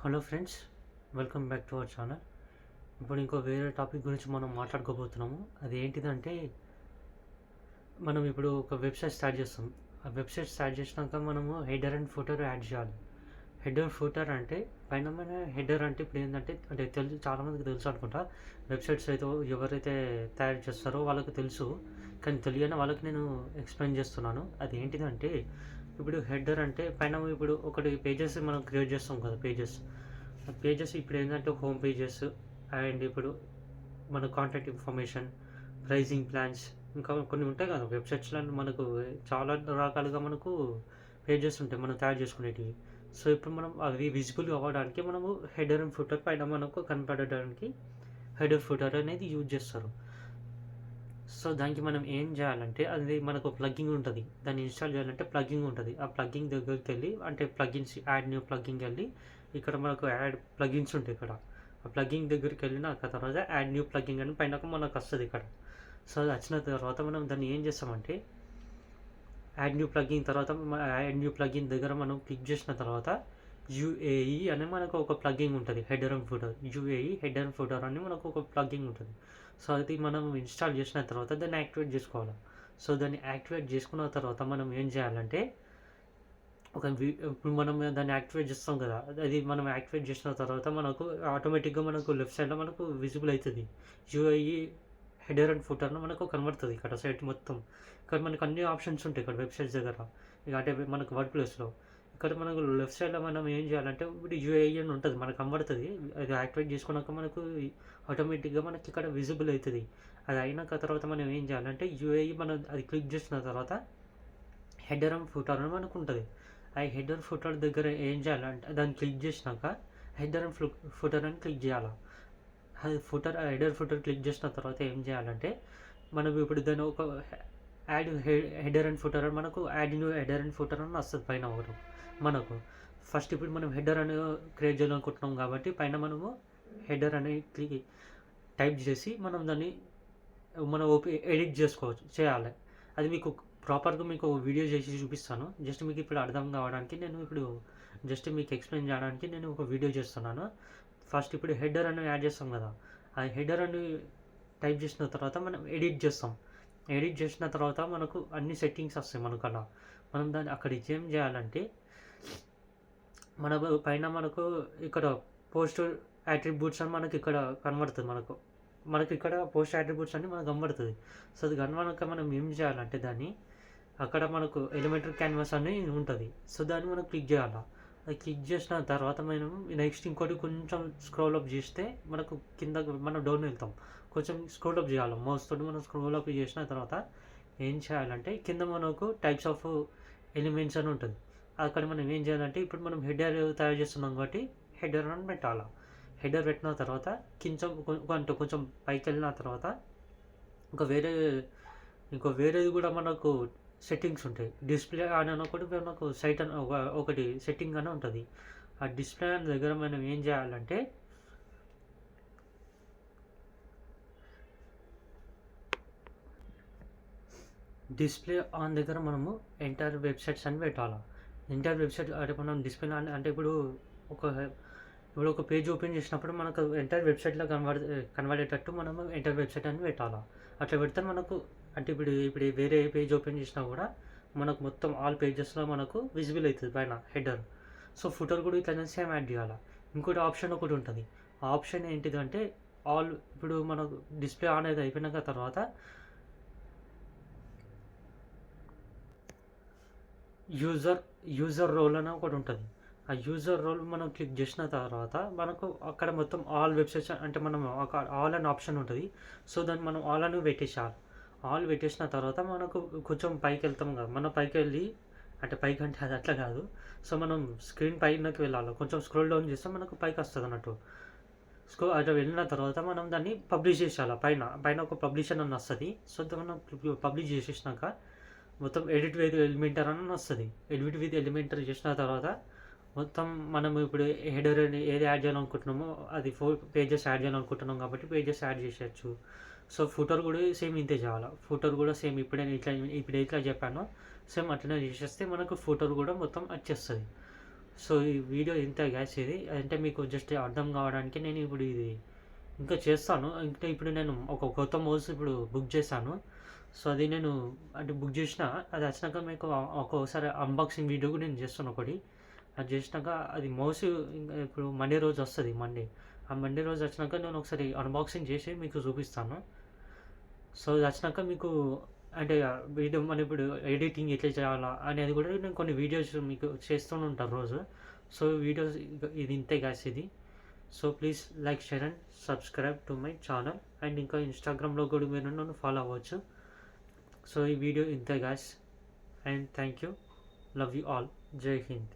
Hello friends, welcome back to our channel. ఇప్పుడు ఇంకో వేరే టాపిక్ గురించి మనం మాట్లాడుకోబోతున్నాము. అది ఏంటిదంటే, మనం ఇప్పుడు ఒక వెబ్సైట్ స్టార్ట్ చేస్తాం. ఆ వెబ్సైట్ స్టార్ట్ చేసినాక మనము హెడర్ అండ్ ఫుటర్ యాడ్ చేయాలి. హెడర్ ఫుటర్ అంటే పైన మన హెడర్ అంటే ఇప్పుడు ఏంటంటే అంటే తెలుసు, చాలామందికి తెలుసు అనుకుంటా. వెబ్సైట్స్ అయితే ఎవరైతే తయారు చేస్తారో వాళ్ళకి తెలుసు, కానీ తెలియని వాళ్ళకి నేను ఎక్స్ప్లెయిన్ చేస్తున్నాను. అది ఏంటిదంటే, ఇప్పుడు హెడర్ అంటే పైన ఇప్పుడు ఒకటి పేజెస్ మనం క్రియేట్ చేస్తాం కదా. పేజెస్ ఇప్పుడు ఏంటంటే హోమ్ పేజెస్, అండ్ ఇప్పుడు మన కాంటాక్ట్ ఇన్ఫర్మేషన్, ప్రైజింగ్ ప్లాన్స్, ఇంకా కొన్ని ఉంటాయి కదా వెబ్సైట్స్లో. మనకు చాలా రకాలుగా మనకు పేజెస్ ఉంటాయి మనం తయారు చేసుకునేటివి. సో ఇప్పుడు మనం అవి విజిబుల్ అవ్వడానికి మనము హెడర్ అండ్ ఫుటర్ పైన మనకు కనపడడానికి హెడర్ ఫుటర్ అనేది యూజ్ చేస్తారు. సో దానికి మనం ఏం చేయాలంటే, అది మనకు ప్లగ్గింగ్ ఉంటుంది. దాన్ని ఇన్స్టాల్ చేయాలంటే ప్లగ్గింగ్ ఉంటుంది. ఆ ప్లగ్గింగ్ దగ్గరికి వెళ్ళి, అంటే ప్లగిన్స్ యాడ్ న్యూ ప్లగ్గింగ్ వెళ్ళి, ఇక్కడ మనకు యాడ్ ప్లగిన్స్ ఉంటాయి. ఇక్కడ ఆ ప్లగ్గింగ్ దగ్గరికి వెళ్ళిన తర్వాత యాడ్ న్యూ ప్లగ్గింగ్ అని పైన మనకు వస్తుంది ఇక్కడ. సో అది వచ్చిన తర్వాత మనం దాన్ని ఏం చేస్తామంటే, యాడ్ న్యూ ప్లగ్గిన్ తర్వాత యాడ్ న్యూ ప్లగ్గిన్ దగ్గర మనం క్లిక్ చేసిన తర్వాత యూఏఈ అని మనకు ఒక ప్లగ్గింగ్ ఉంటుంది. Header and footer, UAE header and footer అని మనకు ఒక ప్లగ్గింగ్ ఉంటుంది. సో అది మనం ఇన్స్టాల్ చేసిన తర్వాత దాన్ని యాక్టివేట్ చేసుకోవాలి. సో దాన్ని యాక్టివేట్ చేసుకున్న తర్వాత మనం ఏం చేయాలంటే, ఇప్పుడు మనం దాన్ని యాక్టివేట్ చేస్తాం కదా, అది మనం యాక్టివేట్ చేసిన తర్వాత మనకు ఆటోమేటిక్గా మనకు లెఫ్ట్ సైడ్లో మనకు విజిబుల్ అవుతుంది. యూఐఈ హెడర్ అండ్ ఫుటర్లో మనకు కనబడుతుంది ఇక్కడ సైట్ మొత్తం. ఇక్కడ మనకు అన్ని ఆప్షన్స్ ఉంటాయి ఇక్కడ వెబ్సైట్స్ దగ్గర. ఇక అంటే మనకు వర్డ్ ప్లేస్లో ఇక్కడ మనకు లెఫ్ట్ సైడ్లో మనం ఏం చేయాలంటే, ఇప్పుడు యూఐఈ అని ఉంటుంది మనకు కనబడుతుంది. అది యాక్టివేట్ చేసుకున్నాక మనకు ఆటోమేటిక్గా మనకి ఇక్కడ విజిబుల్ అవుతుంది. అది అయినాక తర్వాత మనం ఏం చేయాలంటే, యూఐఈ మనం అది క్లిక్ చేసిన తర్వాత హెడర్ అండ్ ఫుటర్ అని మనకు ఉంటుంది. ఆ హెడర్ ఫుటర్ దగ్గర ఏం చేయాలంటే, దాన్ని క్లిక్ చేసినాక హెడర్ అండ్ ఫుటర్ అని క్లిక్ చేయాలి. అది హెడర్ ఫుటర్ క్లిక్ చేసిన తర్వాత ఏం చేయాలంటే, మనం ఇప్పుడు దాన్ని ఒక యాడ్ హెడర్ అండ్ ఫుటర్ అని మనకు add new header and footer అని వస్తుంది పైన ఒకటి మనకు. ఫస్ట్ ఇప్పుడు మనం హెడర్ అని క్రియేట్ చేయాలనుకుంటున్నాం కాబట్టి పైన మనము హెడర్ అని టైప్ చేసి మనం దాన్ని ఎడిట్ చేయాలి. అది మీకు ప్రాపర్గా మీకు వీడియో చేసి చూపిస్తాను. జస్ట్ మీకు ఇప్పుడు అర్థం కావడానికి నేను ఇప్పుడు జస్ట్ మీకు ఎక్స్ప్లెయిన్ చేయడానికి నేను ఒక వీడియో చేస్తున్నాను. ఫస్ట్ ఇప్పుడు హెడర్ అని యాడ్ చేస్తాం కదా, ఆ హెడర్ అని టైప్ చేసిన తర్వాత మనం ఎడిట్ చేస్తాం. ఎడిట్ చేసిన తర్వాత మనకు అన్ని సెట్టింగ్స్ వస్తాయి మనకు అలా. మనం దాన్ని అక్కడ ఏం చేయాలంటే, మన పైన మనకు ఇక్కడ పోస్ట్ యాట్రిబ్యూట్స్ అని మనకి ఇక్కడ కనబడుతుంది. మనకి ఇక్కడ పోస్ట్ యాట్రిబ్యూట్స్ అని మనకు కనబడుతుంది. సో అది కనబడక మనం ఏం చేయాలంటే, దాన్ని అక్కడ మనకు ఎలిమెంటరీ క్యాన్వాస్ అని ఉంటుంది. సో దాన్ని మనం క్లిక్ చేయాలి. అది క్లిక్ చేసిన తర్వాత మనం నెక్స్ట్ ఇంకోటి కొంచెం స్క్రోల్ అప్ చేస్తే మనకు కింద మనం డౌన్ వెళ్తాం. కొంచెం స్క్రోల్ అప్ చేయాలి మౌస్ తోటి. మనం స్క్రోల్ అప్ చేసిన తర్వాత ఏం చేయాలంటే, కింద మనకు టైప్స్ ఆఫ్ ఎలిమెంట్స్ అని ఉంటుంది. అక్కడ మనం ఏం చేయాలంటే, ఇప్పుడు మనం హెడర్ తయారు చేస్తున్నాం కాబట్టి హెడర్ అని పెట్టాలి. హెడర్ పెట్టిన తర్వాత కొంచెం పైకి వెళ్ళిన తర్వాత ఇంకో వేరేది కూడా మనకు సెట్టింగ్స్ ఉంటాయి. డిస్ప్లే అని ఒకటి మనకు సైట్ అని ఒకటి సెట్టింగ్ అని ఉంటుంది. ఆ డిస్ప్లే అని దగ్గర మనం ఏం చేయాలంటే, డిస్ప్లే ఆన్ దగ్గర మనము ఎంటైర్ వెబ్సైట్స్ అని పెట్టాలి. ఎంటైర్ వెబ్సైట్ అంటే మనం డిస్ప్లే అంటే ఇప్పుడు ఒక పేజ్ ఓపెన్ చేసినప్పుడు మనకు ఎంటైర్ వెబ్సైట్లో కనబడేటట్టు మనము ఎంటైర్ వెబ్సైట్ అని పెట్టాలి. అట్లా పెడితే మనకు అంటే ఇప్పుడు వేరే పేజ్ ఓపెన్ చేసినా కూడా మనకు మొత్తం ఆల్ పేజెస్లో మనకు విజిబుల్ అవుతుంది పైన హెడర్. సో ఫుటర్ కూడా ఇట్లా సేమ్ యాడ్ చేయాలి. ఇంకోటి ఆప్షన్ ఒకటి ఉంటుంది. ఆ ఆప్షన్ ఏంటిదంటే, ఇప్పుడు మనకు డిస్ప్లే ఆన్ అయితే అయిపోయినాక తర్వాత యూజర్ రోల్ అని ఒకటి ఉంటుంది. ఆ యూజర్ రోల్ మనం క్లిక్ చేసిన తర్వాత మనకు అక్కడ మొత్తం ఆల్ వెబ్సైట్స్ అంటే మనం ఆల్ అని ఆప్షన్ ఉంటుంది. సో దాన్ని మనం ఆల్ అని పెట్టేసాలి. ఆల్ పెట్టేసిన తర్వాత మనకు కొంచెం పైకి వెళ్తాం కదా, మనం పైకి వెళ్ళి అంటే పైకి అంటే అది అట్లా కాదు. సో మనం స్క్రీన్ పైనకి వెళ్ళాలి. కొంచెం స్క్రోల్ డౌన్ చేస్తే మనకు పైకి వస్తుంది అన్నట్టు. అట్లా వెళ్ళిన తర్వాత మనం దాన్ని పబ్లిష్ చేసేయాలి. పైన ఒక పబ్లిషన్ అని వస్తుంది. సో మనం పబ్లిష్ చేసేసినాక మొత్తం ఎడిట్ విత్ ఎలిమెంటర్ అని వస్తుంది. ఎడిట్ విత్ ఎలిమెంటర్ చేసిన తర్వాత మొత్తం మనం ఇప్పుడు హెడర్ ఏది యాడ్ చేయాలనుకుంటున్నామో అది 4 పేజెస్ యాడ్ చేయాలనుకుంటున్నాం కాబట్టి పేజెస్ యాడ్ చేసేయచ్చు. సో ఫుటర్ కూడా సేమ్ ఇంతే చేయాలి. ఫుటర్ కూడా సేమ్ ఇప్పుడు ఎట్లా చెప్పానో సేమ్ అట్లనే చేసేస్తే మనకు ఫుటర్ కూడా మొత్తం వచ్చేస్తుంది. సో ఈ వీడియో ఇంతే గ్యాస్ ఇది. అంటే మీకు జస్ట్ అర్థం కావడానికి నేను ఇప్పుడు ఇది ఇంకా చేస్తాను. ఇంకా ఇప్పుడు నేను ఒక కొత్త మౌస్ ఇప్పుడు బుక్ చేశాను. సో అది నేను అంటే బుక్ చేసిన, అది వచ్చినాక మీకు ఒక్కొక్కసారి అన్బాక్సింగ్ వీడియో కూడా నేను చేస్తాను ఒకటి. అది చేసినాక అది మౌస్ ఇంకా ఇప్పుడు మండే రోజు వస్తుంది. ఆ మండే రోజు వచ్చినాక నేను ఒకసారి అన్బాక్సింగ్ చేసి మీకు చూపిస్తాను. సో ఇది వచ్చినాక మీకు అంటే వీడియో మనం ఇప్పుడు ఎడిటింగ్ ఎట్లా చేయాలా అనేది కూడా నేను కొన్ని వీడియోస్ మీకు చేస్తూనే ఉంటాను రోజు. సో వీడియోస్ ఇది ఇంతే గ్యాస్ ఇది. So please like, share and subscribe to my channel. And ఇంకా ఇన్స్టాగ్రామ్లో కూడా మీరు నన్ను ఫాలో అవ్వచ్చు. సో ఈ వీడియో ఇంతే gas. And thank you. Love you all. జై హింద్.